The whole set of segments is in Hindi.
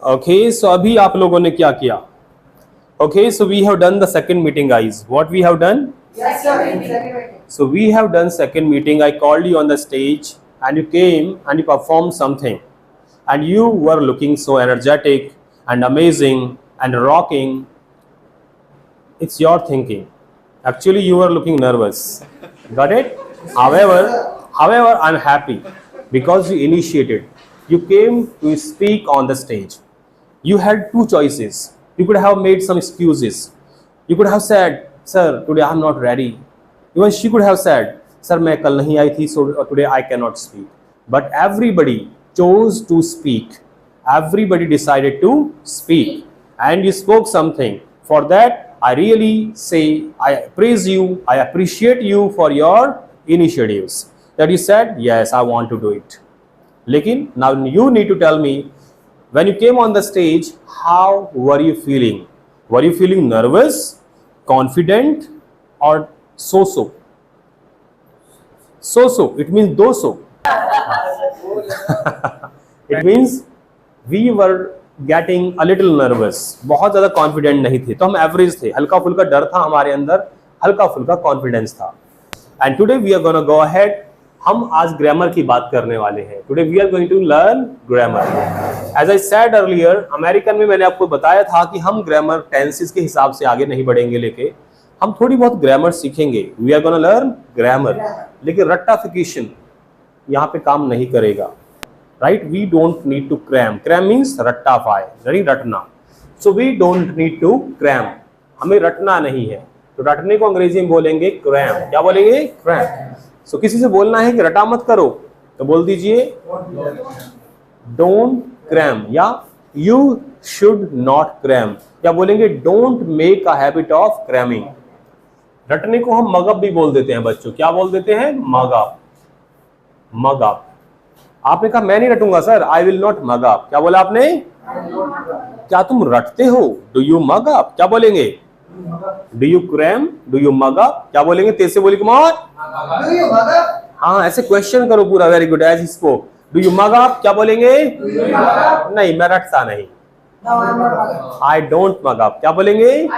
ओके, सो अभी आप लोगों ने क्या किया? Okay, so we have done the second meeting guys. What we have done? So we have done second meeting. I called you on the stage and you came and you performed something and you were looking so energetic and amazing and rocking. It's your thinking. Actually you were looking nervous. Got it? However, I'm happy because you initiated. You came to speak on the stage. You had two choices. You could have made some excuses. You could have said, sir, today I'm not ready. Even she could have said, sir, मैं कल नहीं आई थी, so today I cannot speak. But everybody chose to speak. Everybody decided to speak. And you spoke something. For that, I really say, I praise you, I appreciate you for your initiatives. That you said, yes, I want to do it. Lekin, now you need to tell me, when you came on the stage, how were you feeling? Were you feeling nervous, confident, or so-so? So-so, it means do-so. It means we were getting a little nervous. बहुत ज़्यादा confident नहीं थे, तो हम average थे. हल्का फुल्का डर था हमारे अंदर, हल्का फुल्का confidence था. And today we are gonna go ahead. हम आज grammar की बात करने वाले हैं. Today we are going to learn grammar. As I said earlier, American में मैंने आपको बताया था कि हम grammar tenses के हिसाब से आगे नहीं बढ़ेंगे लेके. हम थोड़ी बहुत ग्रामर सीखेंगे. We are gonna learn grammar. लेकिन रट्टाफिकेशन यहाँ पे काम नहीं करेगा. Right? We don't need to cram. Cram means रट्टाफाई, यानी रटना. So we don't need to cram. हमें रटना नहीं है. तो रटने को अंग्रेजी में बोलेंगे क्रैम. क्या बोलेंगे? क्रैम. सो किसी से बोलना है कि रटा मत करो, तो बोल दीजिए डोंट क्रैम या यू शुड नॉट क्रैम. या बोलेंगे don't make a habit of cramming. रटने को हम मगअप भी बोल देते हैं बच्चों. क्या बोल देते हैं? मगअप. मगअप. आपने कहा मैं नहीं रटूंगा sir, I will not mug up. क्या बोला आपने? क्या तुम रटते हो? Do you mug up. क्या बोलेंगे? Do you cram? Do you mug up. क्या बोलेंगे? तेज से बोली कुमार. हाँ, ऐसे क्वेश्चन करो पूरा. Very good. As he spoke. Do you mug up. क्या बोलेंगे? नहीं, मैं रटता नहीं. I don't mug up. क्या बोलेंगे?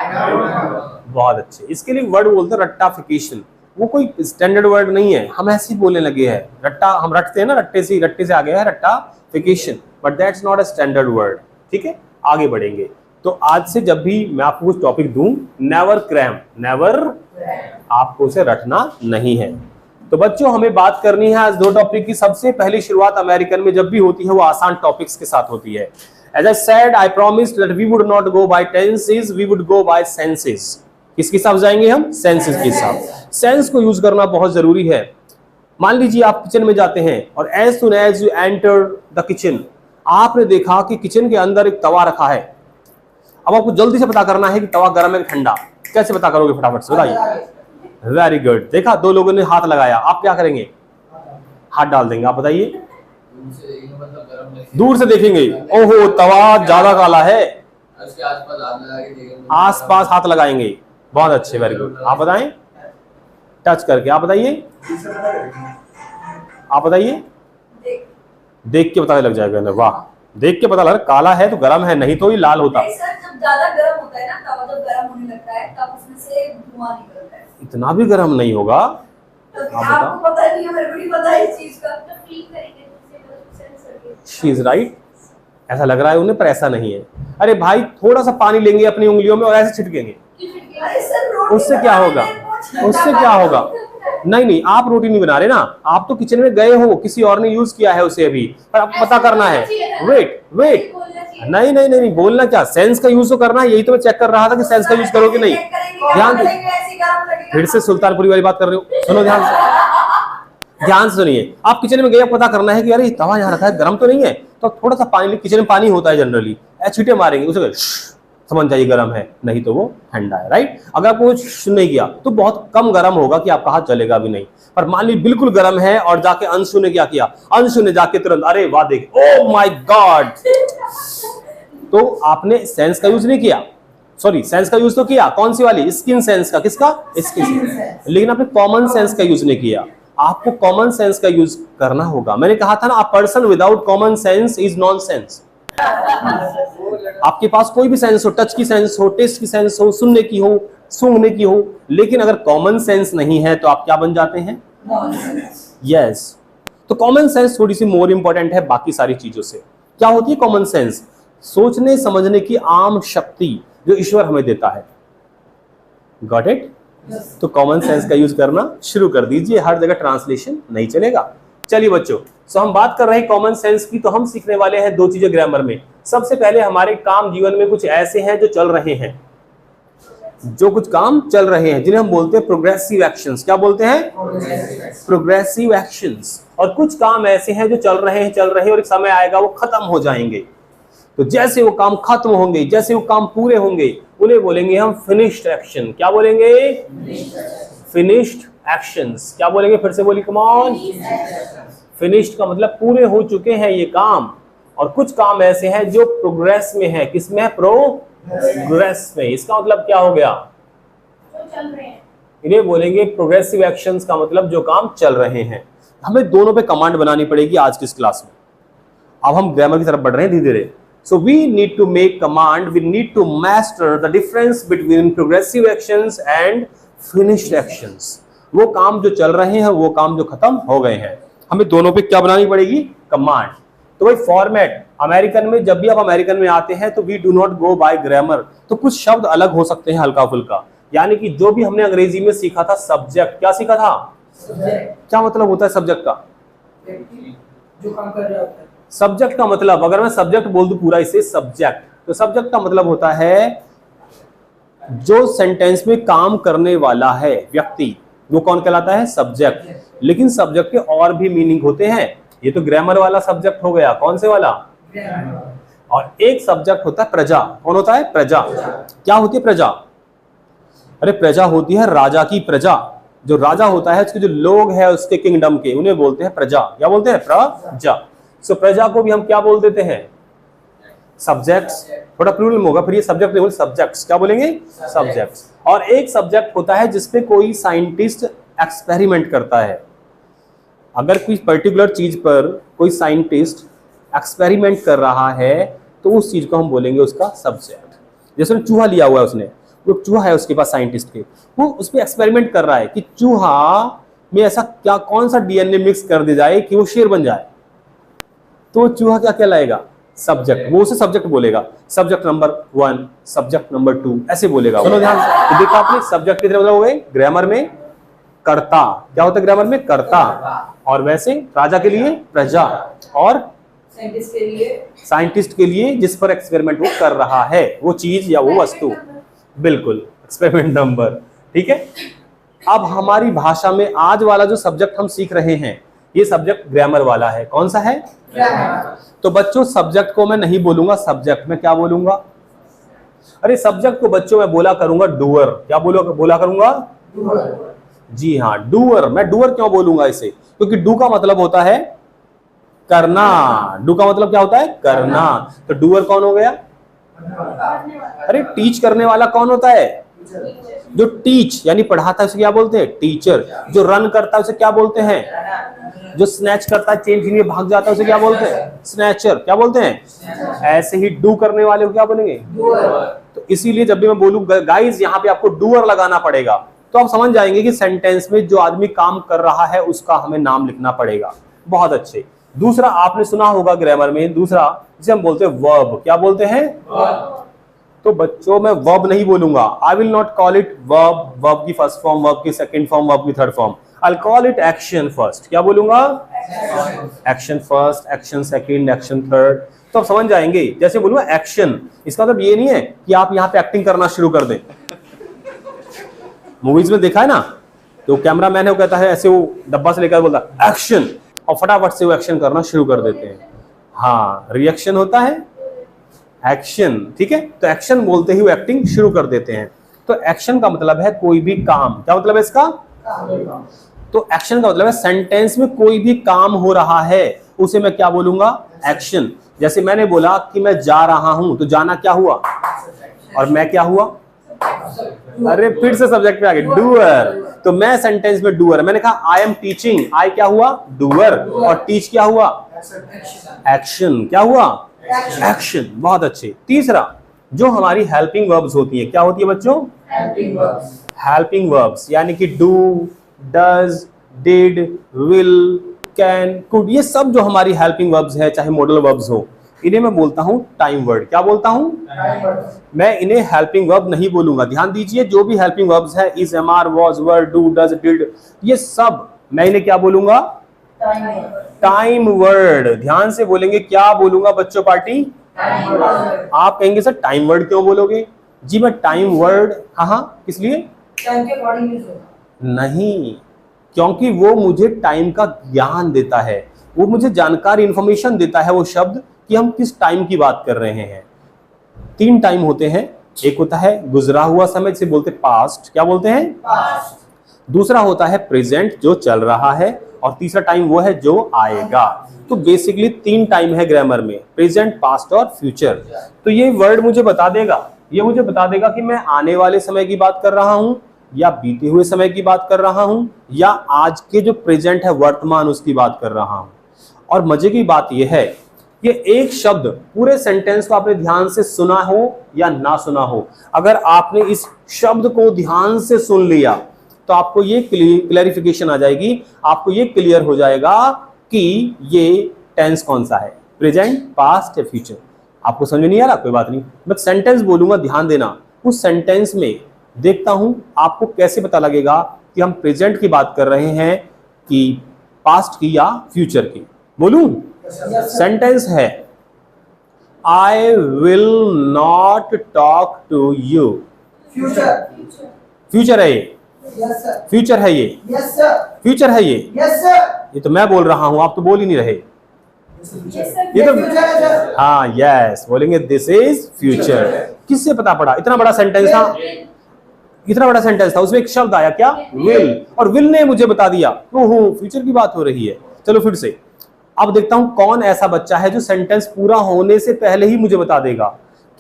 बहुत अच्छे. इसके लिए वर्ड बोलते हैं रट्टाफिकेशन. वो कोई स्टैंडर्ड वर्ड नहीं है, हम ऐसे ही बोलने लगे हैं. रट्टा हम रटते हैं ना, रट्टे से आ गया है रट्टाफिकेशन, but that's not a standard word. ठीक है, आगे बढ़ेंगे. तो आज से जब भी मैं आपको कुछ टॉपिक दूं, नेवर क्रैम. नेवर, आपको उसे रटना नहीं है. तो बच्चों हमें बात करनी है आज दो टॉपिक की. सबसे पहली शुरुआत अमेरिकन में जब भी होती है वो आसान टॉपिक्स के साथ होती है. As I said, I promised that we would not go by tenses, we would go by senses. किसके हिसाब जाएंगे हम? Senses के हिसाब. Sense को यूज करना बहुत जरूरी है. मान लीजिए आप किचन में जाते हैं और as soon as you enter the kitchen, आपने देखा कि किचन के अंदर एक तवा रखा है. अब आपको जल्दी से पता करना है कि तवा गर्म है कि ठंडा. कैसे पता करोगे? फटाफट से बताइए. Very good. देखा, दो लोगों ने हाथ लगाया. आप क्या करेंगे? हाथ डाल देंगे. आप बताइए. दूर से देखेंगे, ओहो तवा ज्यादा काला है. आसपास हाथ लगाएंगे. बहुत अच्छे. Very good. आप बताएं. टच करके. आप बताइए. आप बताइए. देख के पता लग जाएगा ना. वाह, देख के पता लग रहा काला है तो गर्म है, नहीं तो ये लाल होता. जब ज्यादा गर्म होता है ना, तवा जब गर्म होने लगता है तब उसमें से धुआं निकलता है. इतना भी गर्म नहीं होगा. तो आपको पता नहीं है, मेरे को नहीं पता इस चीज का. तो फील करेंगे. She is right. ऐसा लग रहा है उन्हें, पर ऐसा नहीं है. अरे भाई, थोड़ा सा पानी लेंगे अपनी उंगलियों में और ऐसे छिड़केंगे. उससे क्या होगा? उससे क्या होगा? नहीं, आप रोटी नहीं बना रहे ना, आप तो किचन में गए हो, किसी और ने यूज किया है उसे अभी, पर आपको पता करना है. वेट. नहीं, बोलना क्या? सेंस का यूज तो करना है. यही तो मैं चेक कर रहा था कि सेंस का यूज करो कि नहीं. ध्यान फिर से सुल्तानपुरी वाली बात कर रहे हो. सुनो ध्यान से सुनिए. आप किचन में गए, पता करना है कि अरे तवा यहाँ रखा है, गर्म तो नहीं है. तो थोड़ा सा पानी, किचन में पानी होता है जनरली, छींटे मारेंगे उसे, समझ जाइए गर्म है, नहीं तो वो ठंडा है. राइट? अगर आपको कुछ नहीं किया तो बहुत कम गर्म होगा कि आपका हाथ जलेगा भी नहीं. पर मान ली बिल्कुल गर्म है और जाके अंशु ने क्या किया? अंशु ने जाके तुरंत, अरे वाह देख, ओ माय गॉड. तो आपने सेंस का यूज नहीं किया. सॉरी, सेंस का यूज तो किया. कौन सी वाली? स्किन सेंस का. किसका? Skin sense. लेकिन आपने कॉमन सेंस का यूज नहीं किया. आपको कॉमन सेंस का यूज करना होगा. मैंने कहा था ना, a person without common sense is nonsense. आपके पास कोई भी सेंस हो, टच की सेंस हो, टेस्ट की सेंस हो, सुनने की हो, सूंघने की हो, लेकिन अगर कॉमन सेंस नहीं है तो आप क्या बन जाते हैं? यस। तो कॉमन सेंस थोड़ी सी मोर इंपॉर्टेंट है बाकी सारी चीजों से। क्या होती है कॉमन सेंस? सोचने समझने की आम शक्ति जो ईश्वर हमें देता है। Got it? तो कॉमन सेंस का यूज करना शुरू कर दीजिए, हर जगह ट्रांसलेशन नहीं चलेगा। चलिए बच्चों, सो हम बात कर रहे हैं कॉमन सेंस की, तो हम सीखने वाले हैं दो चीजें ग्रामर में। सबसे पहले हमारे काम जीवन में कुछ ऐसे हैं जो चल रहे हैं, जो कुछ काम चल रहे हैं जिन्हें हम बोलते हैं प्रोग्रेसिव एक्शंस। क्या बोलते हैं? Progressive actions. और कुछ काम ऐसे हैं जो चल रहे हैं और एक समय आएगा वो खत्म हो जाएंगे। तो जैसे वो काम खत्म होंगे, जैसे वो काम पूरे होंगे, उन्हें बोलेंगे हम फिनिश्ड एक्शन। क्या बोलेंगे? Finished actions. क्या बोलेंगे? फिर से बोलिए, कम ऑन। फिनिश्ड का मतलब पूरे हो चुके हैं ये काम। और कुछ काम ऐसे हैं जो प्रोग्रेस में है। किसमें है? प्रोग्रेस में। इसका मतलब क्या हो गया? चल रहे हैं। इन्हें बोलेंगे प्रोग्रेसिव एक्शंस का मतलब जो काम चल रहे हैं। हमें दोनों पे कमांड बनानी पड़ेगी आज की इस क्लास में। अब हम ग्रामर की तरफ बढ़ रहे हैं धीरे धीरे। So we need to make command, we need to master the difference between progressive actions and finished actions. वो काम जो चल रहे हैं, वो काम जो खत्म हो गए हैं, हमें दोनों पे क्या बनानी पड़ेगी? कमांड। तो भाई फॉर्मेट, अमेरिकन में जब भी आप अमेरिकन में आते हैं तो we do not go by grammar. तो कुछ शब्द अलग हो सकते हैं हल्का फुल्का, यानी कि जो भी हमने अंग्रेजी में सीखा था सब्जेक्ट, क्या सीखा था? क्या मतलब होता है सब्जेक्ट का? जो काम कर रहा होता है। सब्जेक्ट का मतलब, अगर मैं सब्जेक्ट बोल दूं पूरा इसे सब्जेक्ट, तो सब्जेक्ट का मतलब होता है जो सेंटेंस में काम करने वाला है व्यक्ति, वो कौन कहलाता है? सब्जेक्ट। लेकिन सब्जेक्ट के और भी मीनिंग होते हैं। ये तो ग्रामर वाला सब्जेक्ट हो गया। कौन से वाला? और एक सब्जेक्ट होता है प्रजा। कौन होता है? प्रजा। क्या होती है प्रजा? अरे प्रजा होती है राजा की प्रजा। जो राजा होता है, उसके जो लोग हैं उसके किंगडम के, उन्हें बोलते हैं प्रजा। क्या बोलते हैं? प्रजा। सो प्रजा को भी हम क्या बोल देते हैं? सब्जेक्ट्स। थोड़ा प्लूरल होगा, फिर ये सब्जेक्ट नहीं बोल, सब्जेक्ट्स। क्या बोलेंगे? सब्जेक्ट्स। और एक सब्जेक्ट होता है जिसपे कोई साइंटिस्ट एक्सपेरिमेंट करता है। अगर कोई पर्टिकुलर चीज पर कोई साइंटिस्ट एक्सपेरिमेंट कर रहा है तो उस चीज को हम बोलेंगे उसका सब्जेक्ट। जैसे चूहा लिया हुआ है उसने, वो चूहा है उसके पास साइंटिस्ट के, वो उस पर एक्सपेरिमेंट कर रहा है कि चूहा में ऐसा क्या, कौन सा डीएनए मिक्स कर दिया जाए कि वो शेर बन जाए। तो चूहा क्या कहलाएगा? सब्जेक्ट। वो उसे सब्जेक्ट बोलेगा। सब्जेक्ट नंबर 1, सब्जेक्ट नंबर 2, ऐसे बोलेगा। सुनो ध्यान से, तो देखा आपने सब्जेक्ट कितने मतलब हो गए ग्रामर में? कर्ता। क्या होता है ग्रामर में? कर्ता। और वैसे राजा के लिए प्रजा, और साइंटिस्ट के लिए जिस पर एक्सपेरिमेंट वो कर रहा है, वो चीज या वो वस्तु। बिल्कुल, एक्सपेरिमेंट नंबर। ठीक है। अब हमारी भाषा में आज वाला जो सब्जेक्ट हम सीख रहे हैं, ये सब्जेक्ट ग्रामर वाला है। कौन सा है? तो बच्चों सब्जेक्ट को मैं नहीं बोलूंगा सब्जेक्ट, में क्या बोलूंगा? अरे सब्जेक्ट को बच्चों मैं बोला करूंगा डूअर। क्या बोला करूंगा? डूअर। जी हाँ, डूअर। मैं डूअर क्यों बोलूंगा इसे? क्योंकि डू का मतलब होता है करना। डू का मतलब क्या होता है? करना। तो डूअर कौन हो गया? अरे टीच करने वाला कौन होता है? जो टीच यानी पढ़ाता है उसे क्या बोलते हैं? टीचर। जो रन करता है उसे क्या बोलते हैं? जो स्नैच करता है, चेन के लिए भाग जाता है, उसे क्या बोलते हैं? स्नैचर। क्या बोलते हैं? ऐसे ही डू करने वाले को क्या बोलेंगे? तो इसीलिए जब भी मैं बोलूं गाइस यहाँ पे आपको डूअर लगाना पड़ेगा, तो आप समझ जाएंगे कि सेंटेंस में जो आदमी काम कर रहा है उसका हमें नाम लिखना पड़ेगा। बहुत अच्छे। दूसरा आपने सुना होगा ग्रामर में, दूसरा जिसे हम बोलते हैं वर्ब। क्या बोलते हैं? तो बच्चों मैं वर्ब नहीं बोलूंगा। आई will not call it verb. Verb की फर्स्ट फॉर्म, वर्ब की सेकंड फॉर्म, वर्ब की third form. I'll call it action first. क्या बोलूंगा? Action first, action second, action third. तो आप समझ जाएंगे। जैसे बोलूंगा एक्शन, इसका मतलब ये नहीं है कि आप यहाँ पे एक्टिंग करना शुरू कर दें। मूवीज में देखा है ना, तो कैमरा मैन है वो कहता है ऐसे, वो डब्बा से लेकर बोलता एक्शन, और फटाफट से वो एक्शन करना शुरू कर देते हैं। हाँ, रिएक्शन होता है एक्शन। ठीक है। तो एक्शन बोलते ही वो एक्टिंग शुरू कर देते हैं। तो एक्शन का मतलब है कोई भी काम। क्या मतलब है इसका? तो एक्शन का मतलब है सेंटेंस में कोई भी काम हो रहा है उसे मैं क्या बोलूंगा? एक्शन। जैसे मैंने बोला कि मैं जा रहा हूं, तो जाना क्या हुआ? और मैं क्या हुआ? अरे फिर से सब्जेक्ट पे आ गए, डूअर। तो मैं सेंटेंस में डूअर। मैंने कहा आई एम टीचिंग, आई क्या हुआ? डूअर। और टीच क्या हुआ? एक्शन। क्या हुआ? एक्शन, बहुत अच्छे। तीसरा, जो हमारी हेल्पिंग वर्ब्स होती है, क्या होती है बच्चों? Helping verbs. हेल्पिंग वर्ब्स, यानी कि do, does, did, will, can, could, ये सब जो हमारी हेल्पिंग वर्ब्स है, चाहे मॉडल वर्ब्स हो, इन्हें मैं बोलता हूं टाइम वर्ड। क्या बोलता हूं? मैं इन्हें हेल्पिंग वर्ब नहीं बोलूंगा। ध्यान दीजिए, जो भी हेल्पिंग वर्ब्स है, is, am are, was, were, do, does, did, ये सब मैं इन्हें क्या बोलूंगा? Time word. ध्यान से बोलेंगे, क्या बोलूंगा बच्चों पार्टी? आप कहेंगे सर टाइम वर्ड क्यों बोलोगे? जी मैं टाइम वर्ड, हाँ किस लिए? टाइम के अकॉर्डिंग यूज होगा। नहीं, क्योंकि वो मुझे टाइम का ज्ञान देता है, वो मुझे जानकारी, इंफॉर्मेशन देता है वो शब्द, कि हम किस टाइम की बात कर रहे हैं। 3 टाइम होते हैं। एक होता है गुजरा हुआ समय, जिसे बोलते पास्ट। क्या बोलते हैं? पास्ट। दूसरा होता है प्रेजेंट, जो चल रहा है, और तीसरा टाइम वो है जो आएगा। तो बेसिकली 3 टाइम है ग्रामर में, प्रेजेंट, पास्ट और फ्यूचर। तो ये वर्ड मुझे बता देगा, ये मुझे बता देगा कि मैं आने वाले समय की बात कर रहा हूं, या बीते हुए समय की बात कर रहा हूं, या आज के जो प्रेजेंट है, वर्तमान, उसकी बात कर रहा हूं। और मजे की बात यह है, ये एक शब्द पूरे सेंटेंस को आपने ध्यान से सुना हो या ना सुना हो, अगर आपने इस शब्द को ध्यान से सुन लिया तो आपको ये क्लैरिफिकेशन आ जाएगी, आपको ये क्लियर हो जाएगा कि ये टेंस कौन सा है, प्रेजेंट, पास्ट या फ्यूचर। आपको समझ में नहीं आ रहा, कोई बात नहीं, मैं सेंटेंस बोलूंगा, ध्यान देना। उस सेंटेंस में देखता हूं आपको कैसे पता लगेगा कि हम प्रेजेंट की बात कर रहे हैं कि पास्ट की या फ्यूचर की। बोलूं? सेंटेंस है, I will not talk to you. Future. Future है ये, यस सर। फ्यूचर है ये, यस सर। फ्यूचर है ये। Yes sir. ये तो मैं बोल रहा हूं, आप तो बोल ही नहीं रहे। ये तो फ्यूचर है सर। हाँ यस बोलेंगे, दिस इज फ्यूचर। किससे पता पड़ा? इतना बड़ा सेंटेंस था, इतना बड़ा सेंटेंस था, उसमें एक शब्द आया, क्या? विल, और विल ने मुझे बता दिया ओहो फ्यूचर की बात हो रही है। चलो फिर से, अब देखता हूं कौन ऐसा बच्चा है जो सेंटेंस पूरा होने से पहले ही मुझे बता देगा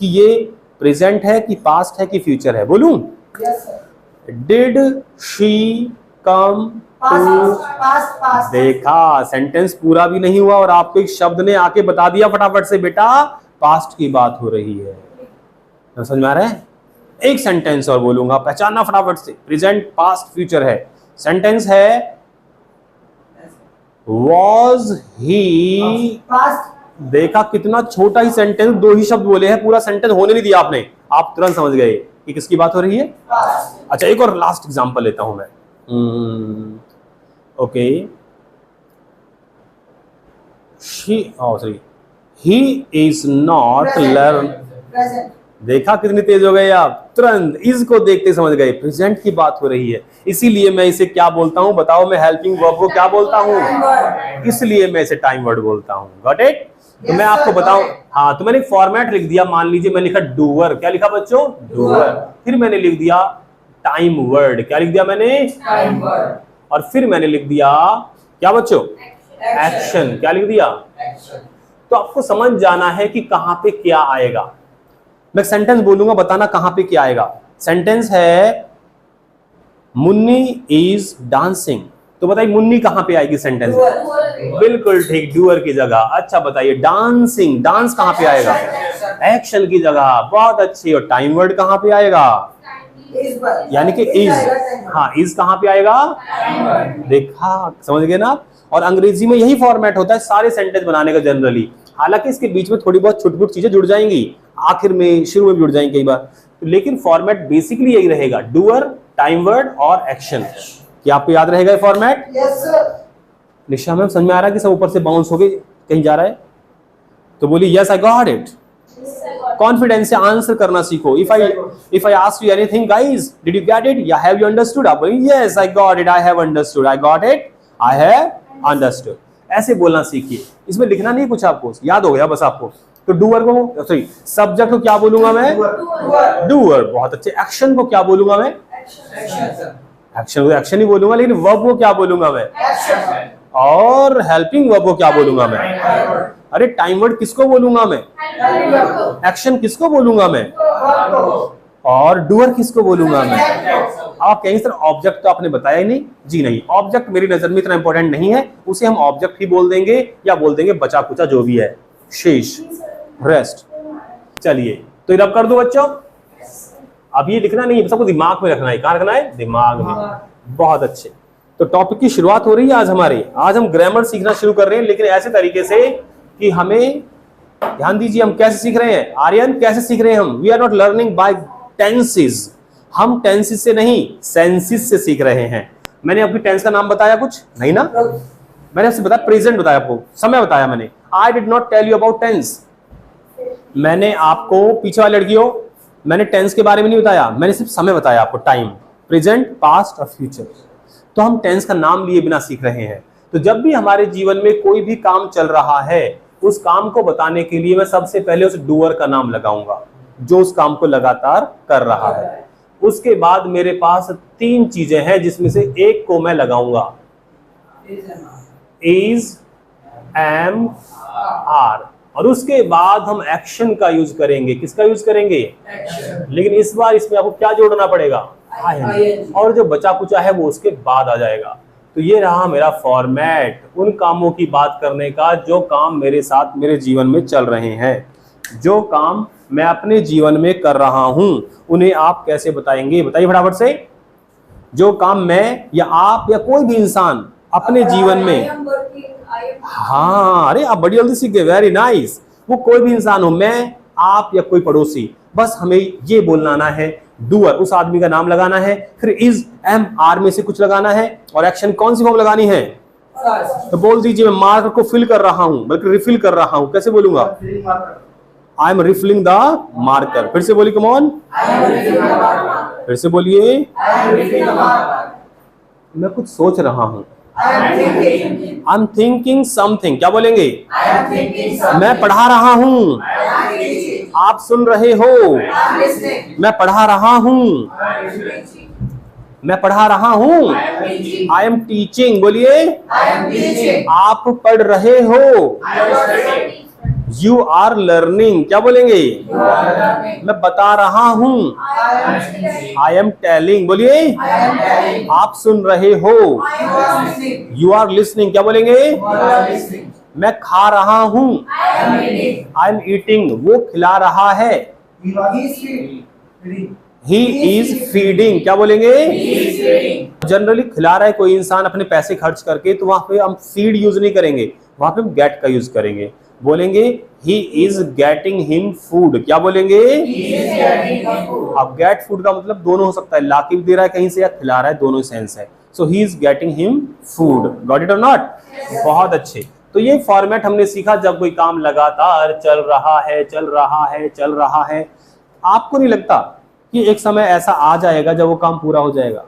कि ये प्रेजेंट है कि पास्ट है कि फ्यूचर है। बोलूं? Yes sir. Did she come to? Past. देखा, सेंटेंस पूरा भी नहीं हुआ और आपको एक शब्द ने आके बता दिया फटाफट से, बेटा पास्ट की बात हो रही है। तो समझ में आ रहा है? एक सेंटेंस और बोलूंगा, पहचानना फटाफट से, प्रेजेंट, पास्ट, फ्यूचर है। सेंटेंस है, was he? पास्ट। देखा, कितना छोटा ही सेंटेंस, 2 ही शब्द बोले हैं, पूरा सेंटेंस होने नहीं दिया आपने, आप तुरंत समझ गए कि किसकी बात हो रही है। पास्ट। अच्छा, एक और लास्ट एग्जांपल लेता हूं मैं। Okay, he is not learn। Present. देखा कितनी तेज हो गए आप, तुरंत इसको देखते समझ गए, प्रेजेंट की बात हो रही है। इसीलिए मैं इसे क्या बोलता हूं बताओ? मैं हेल्पिंग वर्ब को क्या बोलता हूं? इसलिए मैं इसे टाइम वर्ड बोलता हूं। Got it? तो मैं आपको बताऊं, हाँ, तो मैंने एक फॉर्मेट लिख दिया। मान लीजिए मैं लिखा डूअर। क्या लिखा बच्चों? डूअर। फिर मैंने लिख दिया टाइम वर्ड। क्या लिख दिया मैंने? Time word. और फिर मैंने लिख दिया क्या बच्चों? एक्शन। क्या लिख दिया? एक्शन। तो आपको समझ जाना है कि कहां पे क्या आएगा। मैं सेंटेंस बोलूंगा, बताना कहां पे क्या आएगा। सेंटेंस है, मुन्नी इज डांसिंग। तो बताइए मुन्नी कहां पे आएगी सेंटेंस में? बिल्कुल ठीक, डूअर की जगह। अच्छा बताइए, डांसिंग, डांस कहां पे आएगा? एक्शन की जगह। बहुत अच्छी। और टाइम वर्ड कहां पे आएगा? यानी कि इज। हाँ, इज कहां पे आएगा? देखा, समझ गए ना? और अंग्रेजी में यही फॉर्मेट होता है सारे सेंटेंस बनाने का जनरली। हालांकि इसके बीच में थोड़ी बहुत छुट-पुट चीजें जुड़ जाएंगी, आखिर में, शुरू में भी जुड़ जाएंगी कई बार, लेकिन फॉर्मेट बेसिकली यही रहेगा, डूअर, टाइम वर्ड और एक्शन। क्या आपको याद रहेगा ये format? Yes sir. Nisha ma'am समझ में आ रहा है कि सब ऊपर से बाउंस हो गए, कहीं जा रहा है? तो बोली yes I got it. Confidence से आंसर करना सीखो। If I ask you anything, guys did you get it या हैव यू अंडरस्टूड? आप बोलिए yes I got it, I have understood, I got it, I have understood. ऐसे बोलना सीखिए। इसमें लिखना नहीं कुछ, आपको याद हो गया बस आपको। तो डूअर को, सॉरी, सब्जेक्ट को क्या बोलूंगा मैं? डूअर। बहुत अच्छे। एक्शन को क्या बोलूंगा मैं? एक्शन को एक्शन ही बोलूंगा, लेकिन वर्ब को क्या बोलूंगा मैं? और हेल्पिंग वर्ब को क्या बोलूंगा मैं? अरे टाइम वर्ड किसको बोलूंगा मैं? एक्शन किसको बोलूंगा मैं? और डूअर किसको बोलूंगा मैं? आप कहीं सर ऑब्जेक्ट तो आपने बताया ही नहीं। जी नहीं, ऑब्जेक्ट मेरी नजर में इतना इंपॉर्टेंट नहीं है, उसे हम ऑब्जेक्ट ही बोल देंगे या बोल देंगे बचा कुचा जो भी है, शेष। रेस्ट। चलिए तो रब कर दो बच्चों। अब ये लिखना नहीं है, सबको दिमाग में रखना है। कहाँ रखना है? दिमाग में। बहुत अच्छे। तो टॉपिक की शुरुआत हो रही है आज हमारी। आज हम ग्रामर सीखना शुरू कर रहे हैं, लेकिन ऐसे तरीके से कि हमें ध्यान दीजिए हम कैसे सीख रहे हैं। आर्यन कैसे सीख रहे हैं हम? We are not learning by tenses. हम टेंसेस से नहीं, सेंसेस से सीख रहे हैं। मैंने आपकी टेंस का नाम बताया कुछ नहीं ना? मैंने आपसे बताया प्रेजेंट, बताया आपको, समय बताया मैंने। I did not tell you about tense. मैंने आपको पीछे वाली लड़कियों, मैंने टेंस के बारे में नहीं बताया, मैंने सिर्फ समय बताया आपको, टाइम, प्रेजेंट, पास्ट और फ्यूचर। तो हम टेंस का नाम लिए बिना सीख रहे हैं। तो जब भी हमारे जीवन में कोई भी काम चल रहा है, उस काम को बताने के लिए मैं सबसे पहले उस डूअर का नाम लगाऊंगा, जो उस काम को लगातार कर रहा है। उसके बाद मेरे पास 3 चीजें हैं जिसमें से एक को मैं लगाऊंगा, इज, एम, आर। और उसके बाद हम एक्शन का यूज करेंगे। किसका यूज करेंगे? लेकिन इस बार इसमें आपको क्या जोड़ना पड़ेगा? आई। और जो बचा कुचा है वो उसके बाद आ जाएगा। तो ये रहा मेरा फॉर्मेट उन कामों की बात करने का जो काम मेरे साथ मेरे जीवन में चल रहे हैं। जो काम मैं अपने जीवन में कर रहा हूं उन्हें आप कैसे बताएंगे? बताइए फटाफट से। जो काम मैं या आप या कोई भी इंसान अपने जीवन में, हाँ, अरे आप बड़ी जल्दी सीख गए, वेरी नाइस। वो कोई भी इंसान हो, मैं, आप या कोई पड़ोसी, बस हमें ये बोलना आना है, डूअर उस आदमी का नाम लगाना है, फिर इज, एम, आर में से कुछ लगाना है, और एक्शन कौन सी फॉर्म लगानी है? तो बोल दीजिए मैं मार्कर को फिल कर रहा हूं, बल्कि रिफिल कर रहा हूं। कैसे बोलूंगा? I am refilling the marker. फिर से बोलिए, कम ऑन, फिर से बोलिए। मैं कुछ सोच रहा हूं, आई एम थिंकिंग समथिंग। क्या बोलेंगे? मैं पढ़ा रहा हूं, आप सुन रहे हो। मैं पढ़ा रहा हूं, मैं पढ़ा रहा हूं। I am teaching. बोलिए, आप पढ़ रहे हो। You are learning. क्या बोलेंगे? मैं बता रहा हूं, आई एम टेलिंग। बोलिए, आप सुन रहे हो। You are listening. क्या बोलेंगे? मैं खा रहा हूं, आई एम ईटिंग। वो खिला रहा है, ही इज फीडिंग। क्या बोलेंगे? जनरली खिला रहा है कोई इंसान अपने पैसे खर्च करके, तो वहां पे हम फीड यूज नहीं करेंगे, वहां पे हम गेट का यूज करेंगे। बोलेंगे ही इज गेटिंग हिम फूड। क्या बोलेंगे? अब गेट फूड का मतलब दोनों हो सकता है, लाके भी दे रहा है कहीं से या खिला रहा है, दोनों सेंस है। So he is getting him food. Got it और नॉट? बहुत अच्छे। तो ये फॉर्मेट हमने सीखा जब कोई काम लगातार चल रहा है, चल रहा है, चल रहा है। आपको नहीं लगता कि एक समय ऐसा आ जाएगा जब वो काम पूरा हो जाएगा?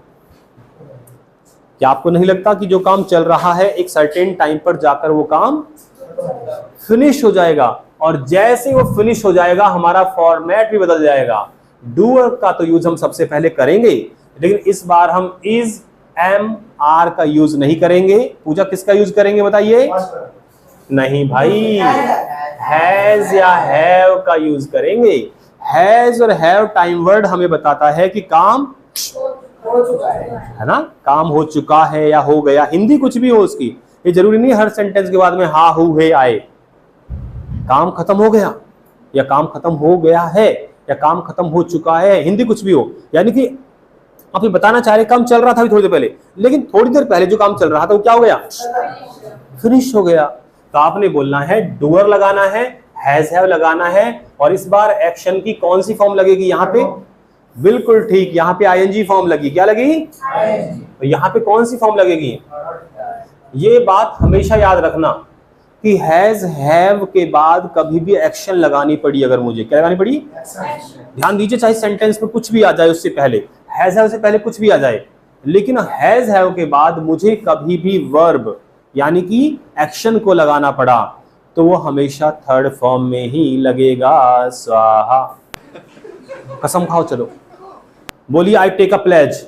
क्या आपको नहीं लगता कि जो काम चल रहा है एक सर्टेन टाइम पर जाकर वो काम फिनिश हो जाएगा? और जैसे वो फिनिश हो जाएगा हमारा फॉर्मेट भी बदल जाएगा। डूअर का तो यूज हम सबसे पहले करेंगे, लेकिन इस बार हम इज, एम, आर का यूज नहीं करेंगे। पूजा किसका यूज करेंगे बताइए? नहीं भाई, हैज या हैव का यूज करेंगे। हैज और हैव टाइम वर्ड हमें बताता है कि काम हो चुका है ना, काम हो चुका है या हो गया। हिंदी कुछ भी हो उसकी, ये जरूरी नहीं हर सेंटेंस के बाद में हा, हु, हे आए। काम खत्म हो गया या काम खत्म हो गया है या काम खत्म हो चुका है, हिंदी कुछ भी हो। यानी कि आप ये बताना चाह रहे काम चल रहा था अभी थोड़ी देर पहले, लेकिन थोड़ी देर पहले जो काम चल रहा था वो क्या हो गया? फिनिश हो गया। तो आपने बोलना है, डूअर लगाना है, हैज हैव लगाना है, और इस बार एक्शन की कौन सी फॉर्म लगेगी यहाँ पे? बिल्कुल ठीक, यहाँ पे आईएनजी फॉर्म लगी। क्या लगी? तो यहाँ पे कौन सी फॉर्म लगेगी? ये बात हमेशा याद रखना कि हैज हैव के बाद कभी भी एक्शन लगानी पड़ी अगर मुझे, क्या लगानी पड़ी? ध्यान दीजिए, चाहे सेंटेंस में कुछ भी आ जाए उससे पहले, हैज हैव से पहले कुछ भी आ जाए, लेकिन हैज हैव के बाद मुझे कभी भी वर्ब यानी कि एक्शन को लगाना पड़ा तो वो हमेशा थर्ड फॉर्म में ही लगेगा। स्वाहा। कसम खाओ, चलो बोलिए, आई टेक अ प्लेज।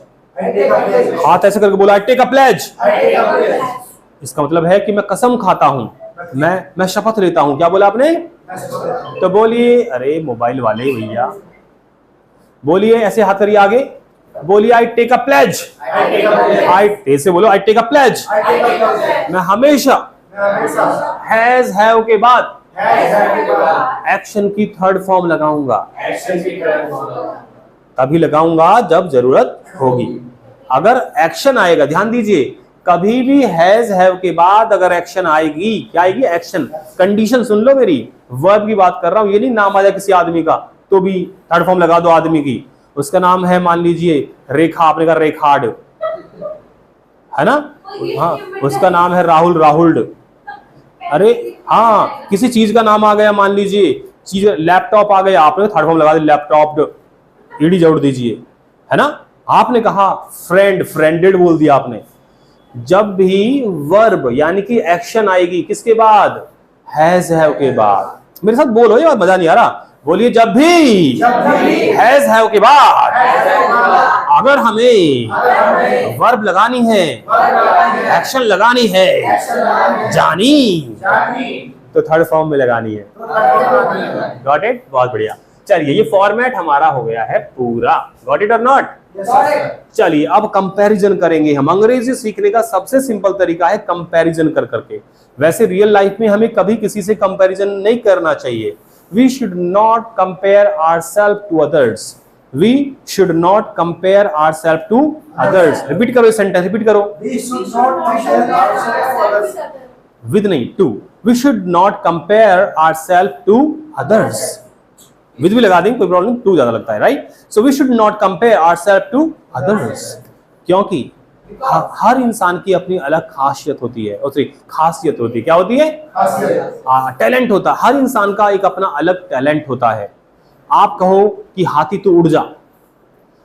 हाथ ऐसे करके बोला, आई टेक अ प्लेज। इसका मतलब है कि मैं कसम खाता हूं, मैं शपथ लेता हूं। क्या बोला आपने? तो बोलिए, अरे मोबाइल वाले भैया, बोलिए ऐसे हाथ करिए आगे, बोलिए आई टेक अ प्लेज। आई ऐसे बोलो, आई टेक अ प्लेज। मैं हमेशा हैज हैव के बाद एक्शन की थर्ड फॉर्म लगाऊंगा, एक्शन की थर्ड फॉर्म, तभी लगाऊंगा जब जरूरत होगी। अगर एक्शन आएगा, ध्यान दीजिए, कभी भी हैज हैव के बाद अगर एक्शन आएगी, क्या आएगी? एक्शन। कंडीशन सुन लो मेरी, वर्ब की बात कर रहा हूं, ये नहीं नाम आ जाए किसी आदमी का तो भी थर्ड फॉर्म लगा दो आदमी की। उसका नाम है मान लीजिए रेखा, आपने कहा रेखाड, है ना? हाँ, उसका नाम है राहुल, राहुल्ड। अरे हाँ, किसी चीज का नाम आ गया, मान लीजिए चीज, लैपटॉप आ गया, आपने थर्ड फॉर्म लगा दिया लैपटॉप, ईडी जोड़ दीजिए, है ना? आपने कहा फ्रेंड, फ्रेंडेड बोल दिया आपने। जब भी वर्ब यानी कि एक्शन आएगी किसके बाद? हैज हैव के बाद। मेरे साथ बोलो, ये बात मजा नहीं आ रहा, बोलिए जब भी हैज हैव के बाद अगर हमें वर्ब लगानी है, एक्शन लगानी है, जानी तो थर्ड फॉर्म में लगानी है। Got it? बहुत बढ़िया। चलिए, ये फॉर्मेट हमारा हो गया है पूरा। गॉट इट और नॉट? चलिए अब कंपैरिजन करेंगे हम। अंग्रेजी सीखने का सबसे सिंपल तरीका है कंपैरिजन कर करके। वैसे रियल लाइफ में हमें कभी किसी से कंपैरिजन नहीं करना चाहिए। We should not compare ourselves to others. We should not compare ourselves to others. Repeat करो ये sentence, repeat करो। We should not compare ourselves to others. With नहीं, to. We should not compare ourselves to others. With भी लगा देंगे, कोई प्रॉब्लम, to ज्यादा लगता है, right? So we should not compare ourselves to others. क्योंकि हर इंसान की अपनी अलग खासियत होती है, खासियत होती है। क्या होती है? टैलेंट होता है। हर इंसान का एक अपना अलग टैलेंट होता है। आप कहो कि हाथी तू उड़ जा,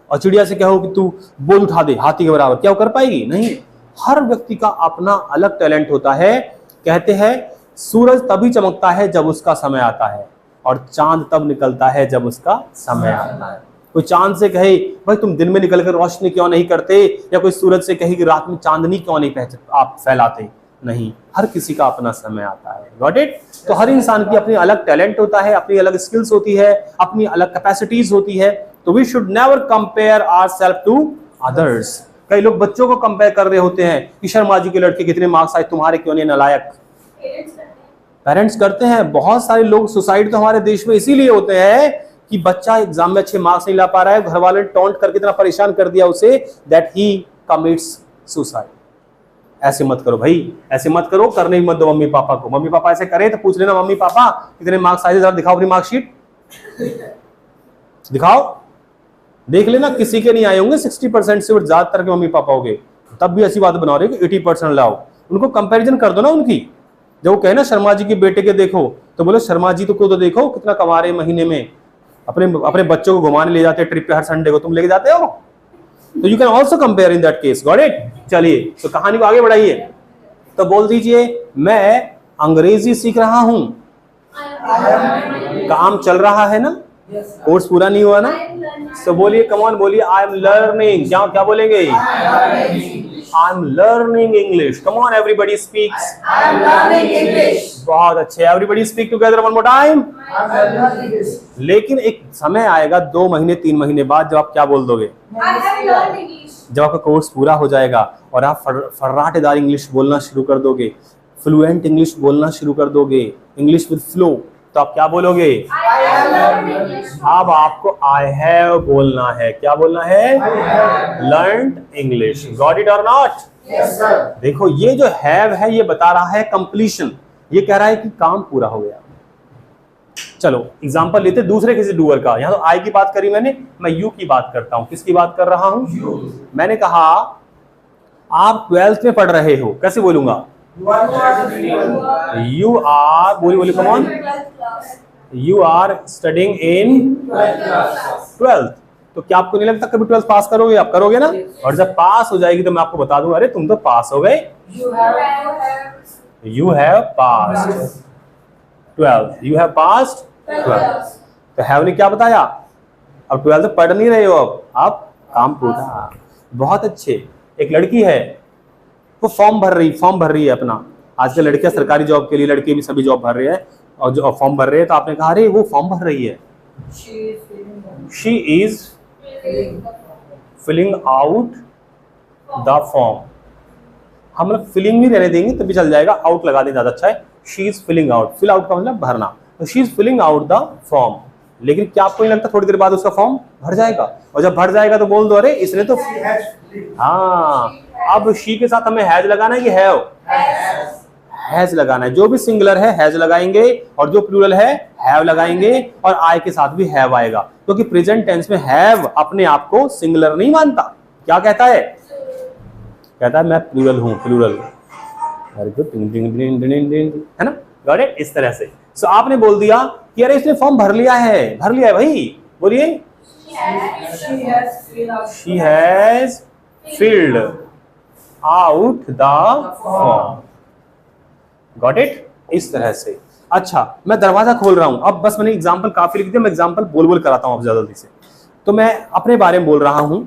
और चिड़िया से कहो कि तू बोल उठा दे हाथी के बराबर, क्या वो कर पाएगी? नहीं। हर व्यक्ति का अपना अलग टैलेंट होता है। कहते हैं सूरज तभी चमकता है जब उसका समय आता है, और चांद तब निकलता है जब उसका समय आता है। कोई चांद से कहे भाई तुम दिन में निकलकर रोशनी क्यों नहीं करते, या कोई सूरज से कहे कि रात में चांदनी क्यों नहीं आप फैलाते, नहीं। हर किसी का अपना समय आता है। Got it? तो हर इंसान की अपनी अलग टैलेंट होता है, अपनी अलग स्किल्स होती है, अपनी अलग कैपेसिटीज होती है। तो we should never compare ourselves to others. कई लोग बच्चों को कंपेयर कर रहे होते हैं कि शर्मा जी के लड़के कितने मार्क्स आए, तुम्हारे क्यों नहीं, नालायक। पेरेंट्स करते हैं। बहुत सारे लोग सुसाइड तो हमारे देश में इसीलिए होते हैं कि बच्चा एग्जाम में अच्छे मार्क्स नहीं ला पा रहा है, घर वाले ने टॉन्ट करके इतना परेशान कर दिया उसे दैट ही कमिट्स सुसाइड। ऐसे मत करो भाई, ऐसे मत करो, करने ही मत दो मम्मी पापा को। मम्मी पापा ऐसे करे तो पूछ लेना, मम्मी पापा कितने मार्क्स आए, जरा दिखाओ अपनी मार्कशीट, दिखाओ, देख लेना किसी के नहीं आए होंगे 60% से ज्यादातर के मम्मी पापा हो गए, तब भी ऐसी बात बना रहे कि 80% लाओ। उनको कंपैरिजन कर दो ना उनकी। जब वो कहे ना शर्मा जी के बेटे के देखो, तो बोलो शर्मा जी तो देखो कितना कमा रहे महीने में, अपने बच्चों को घुमाने ले जाते हैं ट्रिप पे हर संडे को, तुम लेके जाते हो। तो you can also compare in that case. Got it? चलिए तो कहानी को आगे बढ़ाइए। तो बोल दीजिए मैं अंग्रेजी सीख रहा हूं। काम चल रहा है ना, कोर्स पूरा नहीं हुआ ना, तो बोलिए कम ऑन, बोलिए आई एम लर्निंग। क्या बोलेंगे? I am learning English. Come on everybody speaks, I am learning English. बहुत अच्छे, everybody speak together one more time. लेकिन एक समय आएगा 2 महीने 3 महीने बाद जब आप क्या बोल दोगे? I have learned English. जब आपका कोर्स पूरा हो जाएगा और आप फर्राटेदार इंग्लिश बोलना शुरू कर दोगे, फ्लुएंट इंग्लिश बोलना शुरू कर दोगे, इंग्लिश विद फ्लो, तो आप क्या बोलोगे? I have learned English. अब आपको आई हैव बोलना है। क्या बोलना है? Learned English. गॉट इट और नॉट? Yes, sir. देखो ये जो हैव है ये बता रहा है कंप्लीशन, ये कह रहा है कि काम पूरा हो गया। चलो एग्जांपल लेते दूसरे किसी डूअर का। यहां तो आई की बात करी मैंने, मैं यू की बात करता हूं। किसकी बात कर रहा हूं? मैंने कहा आप 12th में पढ़ रहे हो, कैसे बोलूंगा? यू आर, बोली come on, you are studying in 12th। तो क्या आपको नहीं लगता कभी 12th पास करोगे? आप करोगे ना, और जब पास हो जाएगी तो मैं आपको बता दूंगा अरे तुम तो पास हो गए, you have passed 12th, you have passed 12th। तो हैव ने क्या बताया? अब 12th पढ़ नहीं रहे हो, अब काम पूरा। बहुत अच्छे। एक लड़की है वो फॉर्म भर रही है अपना। आजकल लड़कियां सरकारी जॉब के लिए, लड़के भी सभी जॉब भर रहे हैं और जो फॉर्म भर रहे हैं। तो आपने कहा अरे वो फॉर्म भर रही है, she is filling out the form. हम लोग फिलिंग नहीं रहने देंगे तभी चल जाएगा, आउट लगा दें ज्यादा अच्छा है। She is filling out, fill out का मतलब भरना, तो she is filling out the form. लेकिन क्या आपको नहीं लगता थोड़ी देर बाद उसका फॉर्म भर जाएगा? और जब भर जाएगा तो बोल दो अरे इसने तो, हाँ, अब शी के साथ हमें हैज लगाना है कि हैव? हैज लगाना है। जो भी सिंगुलर है हैज लगाएंगे और जो प्लूरल है हैव लगाएंगे, और आई के साथ भी हैव आएगा, क्योंकि प्रेजेंट टेंस में हैव अपने आप को सिंगुलर नहीं मानता। क्या कहता है? कहता है मैं प्लूरल हूं, प्लूरल। वेरी गुड, है ना? Got it? इस तरह से। सो आपने बोल दिया कि अरे इसने फॉर्म भर लिया है, भर लिया है भाई, बोलिए she has field out the form. Got it? इस तरह से। अच्छा, मैं दरवाजा खोल रहा हूं, अब बस मैंने एग्जांपल काफी लिख दिया, मैं एग्जांपल बोल बोल कराता हूं अब ज्यादा जल्दी से। तो मैं अपने बारे में बोल रहा हूं,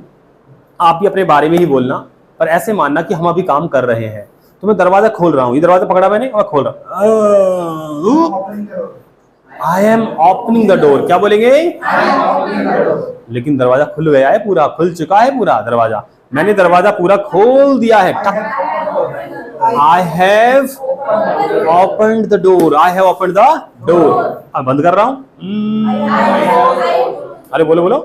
आप भी अपने बारे में ही बोलना, पर ऐसे मानना कि हम अभी काम कर रहे हैं। तो मैं दरवाजा खोल रहा हूं, ये दरवाजा पकड़ा मैंने और खोल रहा हूं, I am opening the door. क्या बोलेंगे? लेकिन दरवाजा खुल गया है, पूरा खुल चुका है पूरा दरवाजा, मैंने दरवाजा पूरा खोल दिया है। I have opened the door, I have opened the door. अब बंद कर रहा हूं, अरे बोलो बोलो,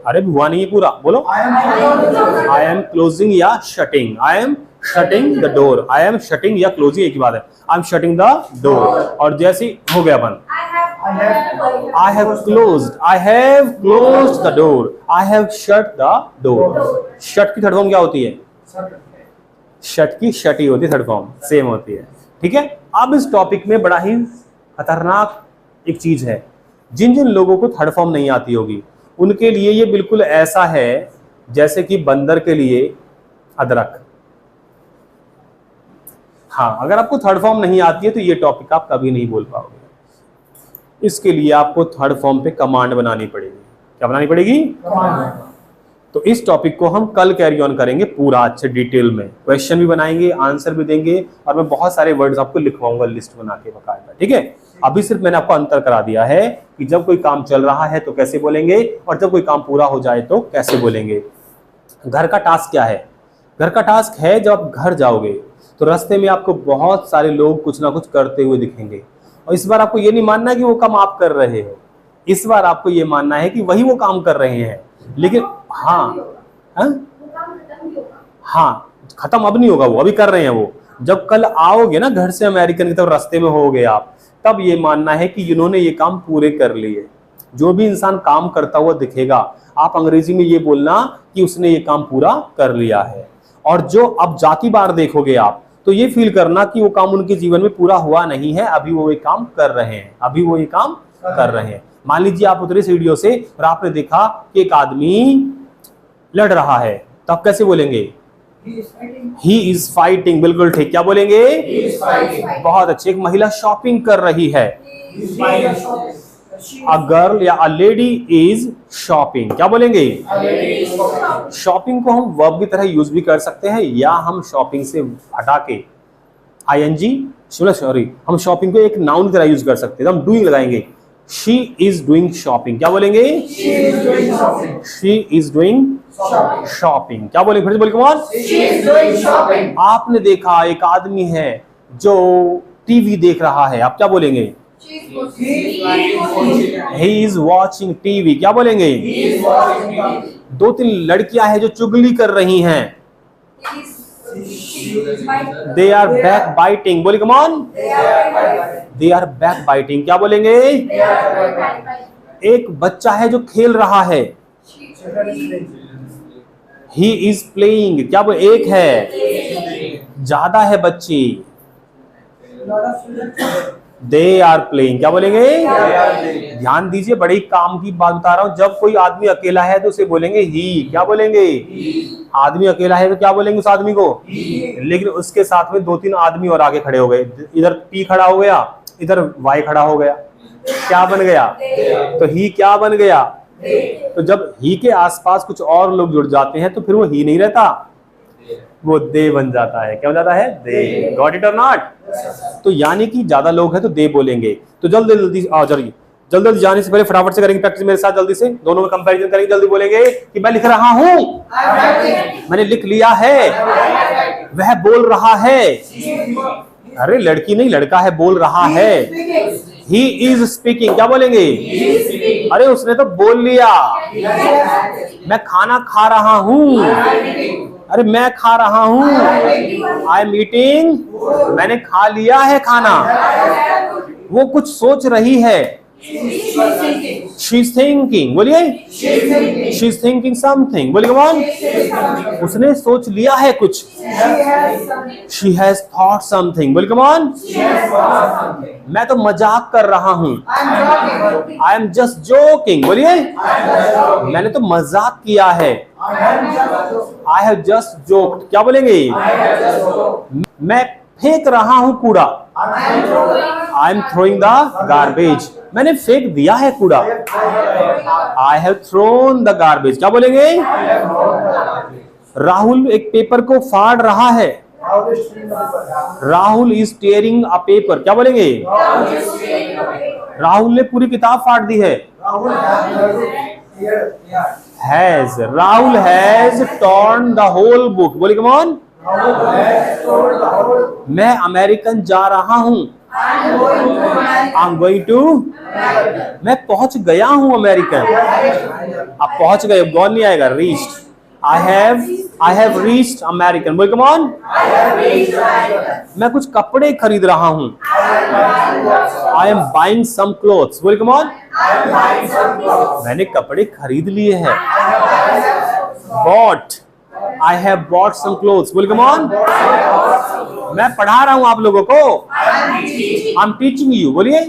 अरे हुआ नहीं है पूरा, बोलो आई एम क्लोजिंग या shutting, I am shutting the door, I am shutting या क्लोजिंग एक ही बात है, I am shutting the door. और जैसे हो गया बंद, I have closed the door, I have shut the door। Shut की थर्ड फॉर्म क्या होती है? शट की शटी होती है, थर्ड फॉर्म सेम होती है। ठीक है, अब इस टॉपिक में बड़ा ही खतरनाक एक चीज है, जिन जिन लोगों को थर्ड फॉर्म नहीं आती होगी उनके लिए ये बिल्कुल ऐसा है जैसे कि बंदर के लिए अदरक। हाँ, अगर आपको थर्ड फॉर्म नहीं आती है तो ये टॉपिक आप कभी नहीं बोल पाओगे। इसके लिए आपको थर्ड फॉर्म पे कमांड बनानी पड़ेगी। क्या बनानी पड़ेगी? तो इस टॉपिक को हम कल कैरी ऑन करेंगे पूरा अच्छे डिटेल में, क्वेश्चन भी बनाएंगे, आंसर भी देंगे, और मैं बहुत सारे वर्ड्स आपको लिखवाऊंगा लिस्ट बना के बकायदा। ठीक है, अभी सिर्फ मैंने आपको अंतर करा दिया है कि जब कोई काम चल रहा है तो कैसे बोलेंगे, और जब कोई काम पूरा हो जाए तो कैसे बोलेंगे। घर का टास्क क्या है? घर का टास्क है जब आप घर जाओगे तो रास्ते में आपको बहुत सारे लोग कुछ ना कुछ करते हुए दिखेंगे, और इस बार आपको ये नहीं मानना है कि वो काम आप कर रहे हो, इस बार आपको ये मानना है कि वही वो काम कर रहे हैं। लेकिन हाँ हाँ, खत्म अब नहीं होगा, वो अभी कर रहे हैं वो। जब कल आओगे ना घर से अमेरिकन की तरफ, रास्ते में होगे आप, तब ये मानना है कि इन्होंने ये काम पूरे कर लिए। जो भी इंसान काम करता हुआ दिखेगा, आप अंग्रेजी में ये बोलना कि उसने ये काम पूरा कर लिया है। और जो अब जाती बार देखोगे आप, तो ये फील करना कि वो काम उनके जीवन में पूरा हुआ नहीं है, अभी वो ये काम कर रहे हैं, अभी वो ये काम कर रहे हैं। मान लीजिए आप उतरे सीढ़ियों से और आपने देखा कि एक आदमी लड़ रहा है, तो आप कैसे बोलेंगे? He is fighting. बिल्कुल ठीक। क्या बोलेंगे? बहुत अच्छे। एक महिला शॉपिंग कर रही है, अ गर्ल या अ लेडी इज शॉपिंग। क्या बोलेंगे? शॉपिंग को हम वर्ब की तरह यूज भी कर सकते हैं, या हम शॉपिंग से हटा के आईएनजी, सॉरी, हम शॉपिंग को एक नाउन की तरह यूज कर सकते हैं, तो हम डूइंग लगाएंगे। She is doing shopping. क्या बोलेंगे? She is doing shopping. क्या बोलेंगे? फिर से बोलिए, कम ऑन। आपने देखा एक आदमी है जो टीवी देख रहा है, आप क्या बोलेंगे? He is watching TV। क्या बोलेंगे? दो तीन लड़कियां हैं जो चुगली कर रही हैं, they are backbiting। बोलिए, come on. They are backbiting। क्या बोलेंगे? एक बच्चा है जो खेल रहा है, he is playing। क्या बोले? एक है, ज्यादा है बच्ची, they are playing। क्या बोलेंगे? ध्यान दीजिए, बड़ी काम की बात बता रहा हूं। जब कोई आदमी अकेला है तो उसे बोलेंगे ही। क्या बोलेंगे? आदमी अकेला है तो क्या बोलेंगे उस आदमी को? लेकिन उसके साथ में दो तीन आदमी और आगे खड़े हो गए, इधर टी खड़ा हो गया, इधर वाई खड़ा हो गया, क्या बन गया? तो ही क्या बन गया? तो जब ही के आसपास कुछ और लोग जुड़ जाते हैं तो फिर वो ही नहीं रहता, वो दे बन जाता है। क्या हो जाता है? दे। गॉट इट और नॉट? तो यानी कि ज्यादा लोग हैं तो दे बोलेंगे। तो जल्दी जल्दी जल्दी जाने से पहले फटाफट से करेंगे प्रैक्टिस मेरे साथ, जल्दी से दोनों में कंपैरिजन करेंगे। जल्दी बोलेंगे कि मैं लिख रहा हूं, मैंने लिख लिया है, वह बोल रहा है, अरे लड़की नहीं, लड़का है, बोल रहा है। ही इज स्पीकिंग, क्या बोलेंगे? अरे उसने तो बोल लिया। मैं खाना खा रहा हूँ। अरे मैं खा रहा हूँ। आई एम ईटिंग, मैंने खा लिया है खाना। वो कुछ सोच रही है। शी इज थिंकिंग, बोलिए। शी इज थिंकिंग समथिंग, बोलिए कमान। उसने सोच लिया है कुछ। शी हैज थॉट समथिंग, बोलिए कमान। मैं तो मजाक कर रहा हूं। आई एम जस्ट जोकिंग, बोलिए। मैंने तो मजाक किया है। आई हैव जस्ट जोक्ड, क्या बोलेंगे? मैं फेंक रहा हूं कूड़ा। I am throwing the garbage, मैंने फेंक दिया है कूड़ा। I have thrown the garbage, क्या बोलेंगे? राहुल एक पेपर को फाड़ रहा है। Rahul is tearing a paper, क्या बोलेंगे? राहुल ने पूरी किताब फाड़ दी है। Has, Rahul has torn the whole book, बोलिए कम ऑन। मैं अमेरिकन जा रहा हूं। आई एम गोइंग टू, मैं पहुंच गया हूं अमेरिकन। आप पहुंच गए, गॉन नहीं आएगा, reached. I have reached American, बोलिए कम ऑन। मैं कुछ कपड़े खरीद रहा हूं। I am buying some clothes, बोलिए कम ऑन। मैंने कपड़े खरीद लिए हैं। Bought, I have bought some clothes, बोलिए कम ऑन। मैं पढ़ा रहा हूं आप लोगों को। आई एम टीचिंग यू, बोलिए।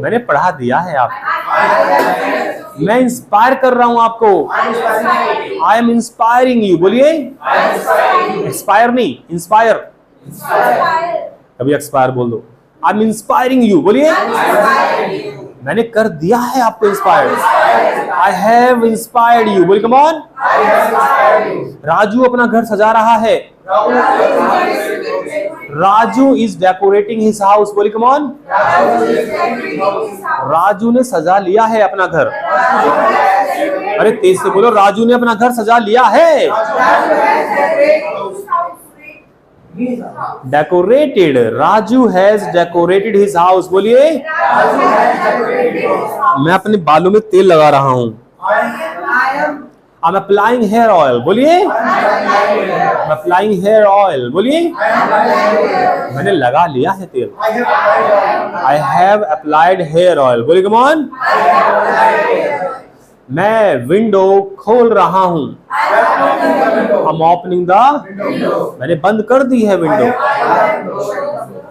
मैंने पढ़ा दिया है आपको। मैं इंस्पायर कर रहा हूं आपको। आई एम इंस्पायरिंग यू, बोलिए। इंस्पायर नहीं, इंस्पायर। कभी एक्सपायर बोल दो। आई एम इंस्पायरिंग यू, बोलिए। मैंने कर दिया है आपको inspired. I have inspired you, बोलिए कम ऑन। राजू अपना घर सजा रहा है। Raju is decorating his house, बोलिए कम ऑन। राजू ने सजा लिया है अपना घर। अरे तेज से बोलो, राजू ने अपना घर सजा लिया है। Decorated, Raju has decorated his house, बोलिए। मैं अपने बालों में तेल लगा रहा हूं। I am applying hair oil, बोलिए। अप्लाइंग हेयर ऑयल, बोलिए। मैंने लगा लिया है तेल। I have applied hair oil, बोलिए कम ऑन। मैं विंडो खोल रहा हूं। आई एम ओपनिंग द, मैंने बंद कर दी है window.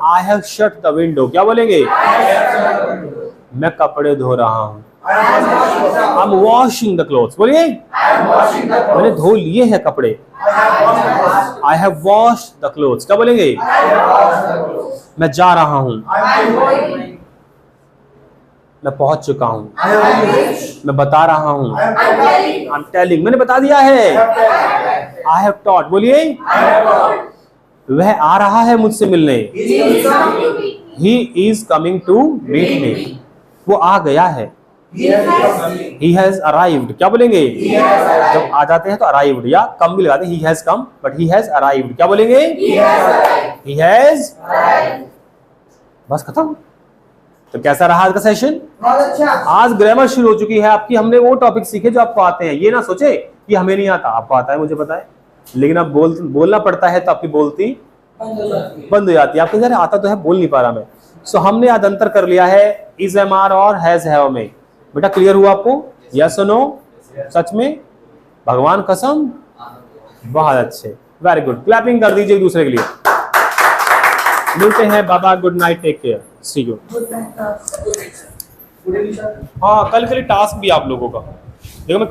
I have shut the window, क्या बोलेंगे? मैं कपड़े धो रहा हूं। I M washing the clothes, बोलिए। मैंने धो लिए हैं कपड़े। I have washed the clothes, क्या बोलेंगे? मैं जा रहा हूं। मैं पहुंच चुका हूं। मैं बता रहा हूं। आई एम टेलिंग, मैंने बता दिया है। आई हैव टॉट, बोलिए। वह आ रहा है मुझसे मिलने। He is coming to meet me, वो आ गया है। He has arrived, क्या बोलेंगे? जब आ जाते हैं तो arrived या कम भी लगाते हैं। He has come, but he has arrived, क्या बोलेंगे? He has बस खत्म। तो कैसा रहा आज का सेशन? बहुत अच्छा। आज ग्रामर शुरू हो चुकी है आपकी। हमने वो टॉपिक सीखे जो आपको आते हैं। ये ना सोचे कि हमें नहीं आता, आपको आता है, मुझे पता है, लेकिन अब बोलना पड़ता है तो आपकी बोलती बंद हो जाती है। आपको जरा आता तो है, बोल नहीं पा रहा मैं। सो हमने आज अंतर कर लिया है इज, एम, आर और हैज, हैव में। बेटा क्लियर हुआ आपको? यस और नो? सच में? भगवान कसम? बहुत अच्छे, वेरी गुड। क्लैपिंग कर दीजिए एक दूसरे के लिए। मिलते हैं, बाबा, good night, take care, see you. हाँ, कल के लिए टास्क भी आप लोगों का देखो मैं